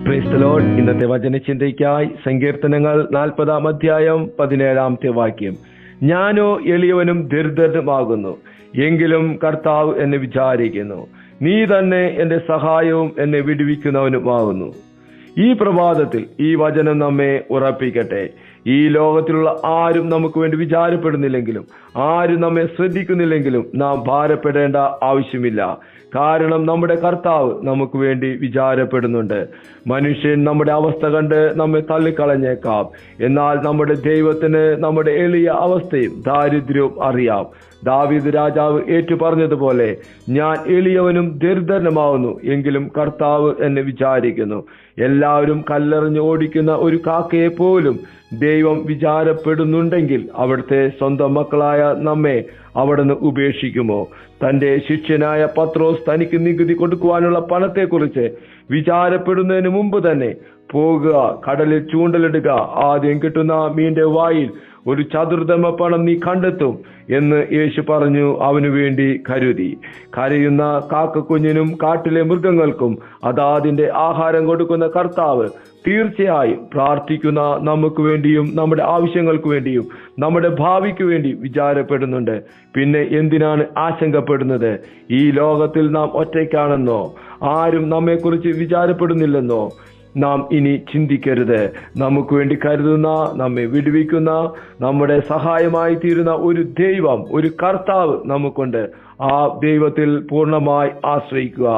Praise the Lord. ഇന്നത്തെ വചനചിന്തയ്ക്കായി സങ്കീർത്തനങ്ങൾ 40-ാം അധ്യായം 17-ാമത്തെ വാക്യം. ഞാനോ എളിയവനും ദരിദ്രനുമാകുന്നു, എങ്കിലും കർത്താവ് എന്നെ വിചാരിക്കുന്നു. നീ തന്നെ എന്റെ സഹായവും എന്നെ വിടുവിക്കുന്നവനുമാകുന്നു. ഈ പ്രഭാതത്തിൽ ഈ വചനം നമ്മെ ഉറപ്പിക്കട്ടെ. ഈ ലോകത്തിലുള്ള ആരും നമുക്ക് വേണ്ടി വിചാരപ്പെടുന്നില്ലെങ്കിലും, ആരും നമ്മെ ശ്രദ്ധിക്കുന്നില്ലെങ്കിലും നാം ഭാരപ്പെടേണ്ട ആവശ്യമില്ല. കാരണം നമ്മുടെ കർത്താവ് നമുക്ക് വേണ്ടി വിചാരപ്പെടുന്നുണ്ട്. മനുഷ്യൻ നമ്മുടെ അവസ്ഥ കണ്ട് നമ്മെ തള്ളിക്കളഞ്ഞേക്കാം, എന്നാൽ നമ്മുടെ ദൈവത്തിന് നമ്മുടെ എളിയ അവസ്ഥയും ദാരിദ്ര്യവും അറിയാം. ദാവീദ് രാജാവ് ഏറ്റു പറഞ്ഞതുപോലെ, ഞാൻ എളിയവനും ദരിദ്രനുമാവുന്നു, എങ്കിലും കർത്താവ് എന്നെ വിചാരിക്കുന്നു. എല്ലാവരും കല്ലെറിഞ്ഞ് ഓടിക്കുന്ന ഒരു കാക്കയെ പോലും ദൈവം വിചാരപ്പെടുന്നുണ്ടെങ്കിൽ അവിടുത്തെ സ്വന്തം മക്കളായ നമ്മെ അവിടുന്ന് ഉപേക്ഷിക്കുമോ? തന്റെ ശിഷ്യനായ പത്രോസ് തനിക്ക് നികുതി കൊടുക്കുവാനുള്ള പണത്തെക്കുറിച്ച് വിചാരപ്പെടുന്നതിന് മുമ്പ് തന്നെ, പോകുക, കടലിൽ ചൂണ്ടലിടുക, ആദ്യം കിട്ടുന്ന മീന്റെ വായിൽ ഒരു ചതുർദമ പണം നീ കണ്ടെത്തും എന്ന് യേശു പറഞ്ഞു അവനു വേണ്ടി കരുതി. കരയുന്ന കാക്കക്കുഞ്ഞിനും കാട്ടിലെ മൃഗങ്ങൾക്കും അതാതിന്റെ ആഹാരം കൊടുക്കുന്ന കർത്താവ് തീർച്ചയായും പ്രാർത്ഥിക്കുന്ന നമുക്ക് വേണ്ടിയും നമ്മുടെ ആവശ്യങ്ങൾക്ക് വേണ്ടിയും നമ്മുടെ ഭാവിക്ക് വേണ്ടി വിചാരപ്പെടുന്നുണ്ട്. പിന്നെ എന്തിനാണ് ആശങ്കപ്പെടുന്നത്? ഈ ലോകത്തിൽ നാം ഒറ്റയ്ക്കാണെന്നോ, ആരും നമ്മെക്കുറിച്ച് വിചാരപ്പെടുന്നില്ലെന്നോ നാം ഇനി ചിന്തിക്കരുത്. നമുക്ക് വേണ്ടി കരുതുന്ന, നമ്മെ വിടുവിക്കുന്ന, നമ്മുടെ സഹായമായി തീരുന്ന ഒരു ദൈവം, ഒരു കർത്താവ് നമുക്കുണ്ട്. ആ ദൈവത്തിൽ പൂർണ്ണമായി ആശ്രയിക്കുക.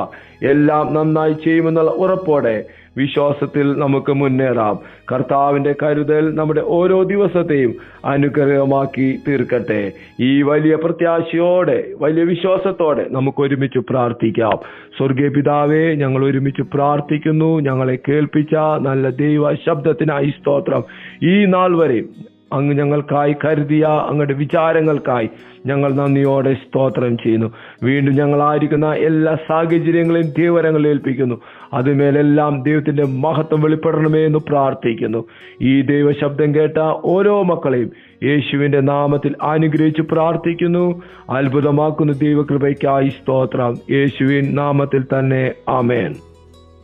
എല്ലാം നന്നായി ചെയ്യുമെന്നുള്ള ഉറപ്പോടെ വിശ്വാസത്തിൽ നമുക്ക് മുന്നേറാം. കർത്താവിന്റെ കരുതൽ നമ്മുടെ ഓരോ ദിവസത്തെയും അനുഗ്രഹമാക്കി തീർക്കട്ടെ. ഈ വലിയ പ്രത്യാശയോടെ, വലിയ വിശ്വാസത്തോടെ നമുക്ക് ഒരുമിച്ച് പ്രാർത്ഥിക്കാം. സ്വർഗീയ പിതാവേ, ഞങ്ങൾ ഒരുമിച്ച് പ്രാർത്ഥിക്കുന്നു. ഞങ്ങളെ കേൾപ്പിച്ച നല്ല ദൈവ ശബ്ദത്തിനായി സ്തോത്രം. ഈ നാൾ വരെ അങ്ങ് ഞങ്ങൾക്കായി കരുതിയ അങ്ങയുടെ വിചാരങ്ങൾക്കായി ഞങ്ങൾ നന്ദിയോടെ സ്തോത്രം ചെയ്യുന്നു. വീണ്ടും ഞങ്ങളായിരിക്കുന്ന എല്ലാ സാഹചര്യങ്ങളെയും ദൈവകരങ്ങളിൽ ഏൽപ്പിക്കുന്നു. അതുമേലെല്ലാം ദൈവത്തിന്റെ മഹത്വം വെളിപ്പെടണമേ എന്ന് പ്രാർത്ഥിക്കുന്നു. ഈ ദൈവശബ്ദം കേട്ട ഓരോ മക്കളെയും യേശുവിന്റെ നാമത്തിൽ അനുഗ്രഹിച്ച് പ്രാർത്ഥിക്കുന്നു. അത്ഭുതമാക്കുന്ന ദൈവകൃപയ്ക്കായി സ്തോത്രം. യേശുവിൻ നാമത്തിൽ തന്നെ ആമേൻ.